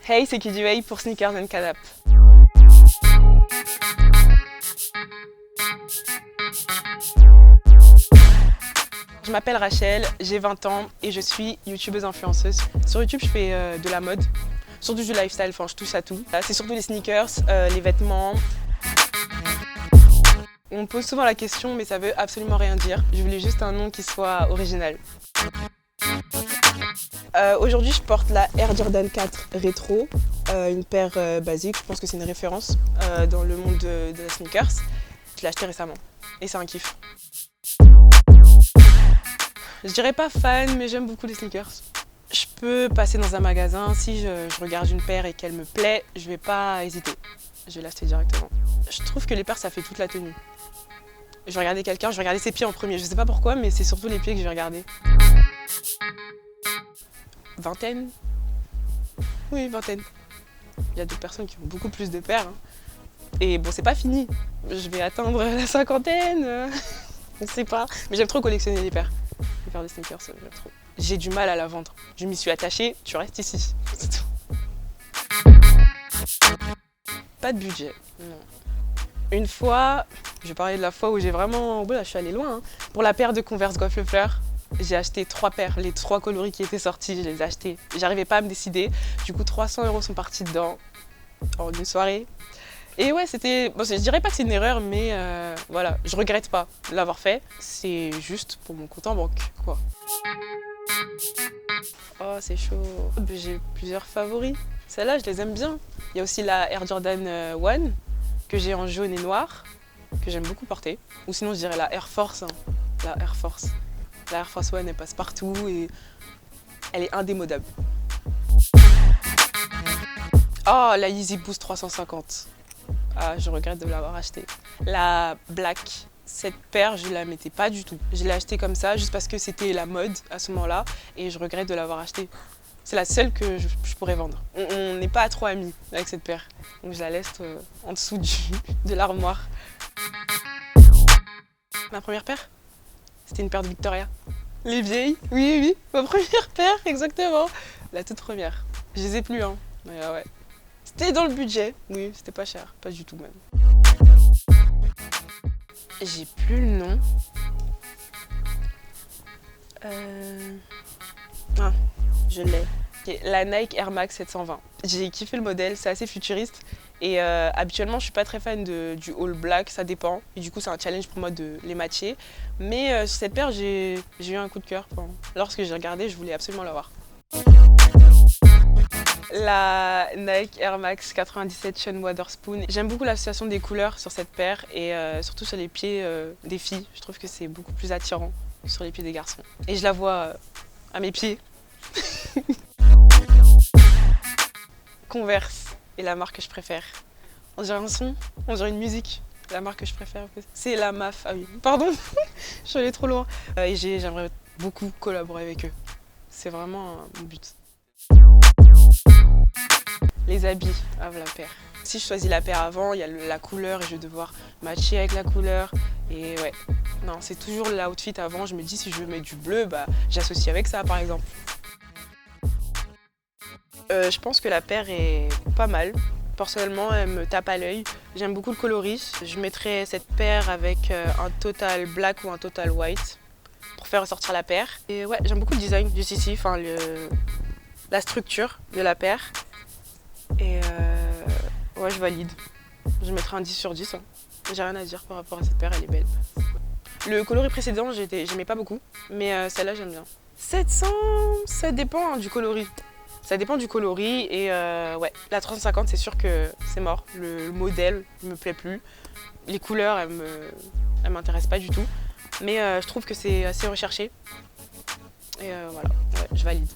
Hey, c'est KDWay pour Sneakers and Canap. Je m'appelle Rachel, j'ai 20 ans et je suis youtubeuse influenceuse. Sur YouTube, je fais de la mode, surtout du lifestyle, enfin je touche à tout. C'est surtout les sneakers, les vêtements. On me pose souvent la question, mais ça veut absolument rien dire. Je voulais juste un nom qui soit original. Aujourd'hui, je porte la Air Jordan 4 Rétro, une paire basique. Je pense que c'est une référence dans le monde de la sneakers. Je l'ai acheté récemment et c'est un kiff. Je dirais pas fan, mais j'aime beaucoup les sneakers. Je peux passer dans un magasin, si je regarde une paire et qu'elle me plaît, je vais pas hésiter. Je vais l'acheter directement. Je trouve que les paires, ça fait toute la tenue. Je vais regarder quelqu'un, je vais regarder ses pieds en premier. Je sais pas pourquoi, mais c'est surtout les pieds que je vais regarder. Vingtaine? Oui, vingtaine. Il y a d'autres personnes qui ont beaucoup plus de paires. Hein. Et bon, c'est pas fini. Je vais atteindre la cinquantaine. Je sais pas. Mais j'aime trop collectionner les paires. Les paires de sneakers, j'aime trop. J'ai du mal à la vendre. Je m'y suis attachée, tu restes ici. C'est tout. Pas de budget, non. Une fois, je vais parler de la fois où j'ai vraiment... Voilà, je suis allée loin. Hein. Pour la paire de Converse Golf le Fleur, j'ai acheté 3 paires. Les 3 coloris qui étaient sortis, je les ai achetés. J'arrivais pas à me décider. Du coup, 300 € sont partis dedans en une soirée. Et ouais, c'était... Bon, je dirais pas que c'est une erreur, mais voilà, je regrette pas de l'avoir fait. C'est juste pour mon compte en banque, quoi. Oh, c'est chaud. J'ai plusieurs favoris. Celles-là, je les aime bien. Il y a aussi la Air Jordan 1 que j'ai en jaune et noir, que j'aime beaucoup porter. Ou sinon, je dirais la Air Force. Hein. La Air Force. La Air Force 1, elle passe partout et elle est indémodable. Oh, la Yeezy Boost 350. Ah, je regrette de l'avoir achetée. La Black, cette paire, je la mettais pas du tout. Je l'ai achetée comme ça, juste parce que c'était la mode à ce moment-là, et je regrette de l'avoir achetée. C'est la seule que je pourrais vendre. On n'est pas trop amis avec cette paire, donc je la laisse en dessous de l'armoire. Ma première paire, c'était une paire de Victoria. Les vieilles, oui, oui, ma première paire, exactement. La toute première. Je les ai plus, hein, mais ouais. C'était dans le budget, oui, c'était pas cher, pas du tout même. J'ai plus le nom. Ah, je l'ai. La Nike Air Max 720. J'ai kiffé le modèle, c'est assez futuriste. Et habituellement, je suis pas très fan du all black, ça dépend. Et du coup, c'est un challenge pour moi de les matcher. Mais sur cette paire, j'ai eu un coup de cœur. Lorsque j'ai regardé, je voulais absolument l'avoir. La Nike Air Max 97 Sean Wotherspoon. J'aime beaucoup l'association des couleurs sur cette paire et surtout sur les pieds des filles. Je trouve que c'est beaucoup plus attirant sur les pieds des garçons. Et je la vois à mes pieds. Converse est la marque que je préfère. On dirait un son, on dirait une musique. La marque que je préfère, c'est la MAF. Ah oui, pardon, je suis allée trop loin. Et j'aimerais beaucoup collaborer avec eux. C'est vraiment mon but. Les habits avec la paire. Si je choisis la paire avant, il y a la couleur et je vais devoir matcher avec la couleur. Et ouais, non, c'est toujours l'outfit avant. Je me dis si je veux mettre du bleu, bah, j'associe avec ça par exemple. Je pense que la paire est pas mal. Personnellement, elle me tape à l'œil. J'aime beaucoup le coloris. Je mettrais cette paire avec un total black ou un total white pour faire ressortir la paire. Et ouais, j'aime beaucoup le design du Sissi, enfin la structure de la paire. Et ouais, je valide. Je mettrai un 10 sur 10. Hein. J'ai rien à dire par rapport à cette paire, elle est belle. Le coloris précédent, j'aimais pas beaucoup, mais celle-là, j'aime bien. 700, ça dépend hein, du coloris. Ça dépend du coloris et ouais, la 350 c'est sûr que c'est mort. Le modèle ne me plaît plus. Les couleurs, elles m'intéressent pas du tout. Mais je trouve que c'est assez recherché. Et voilà, ouais, je valide.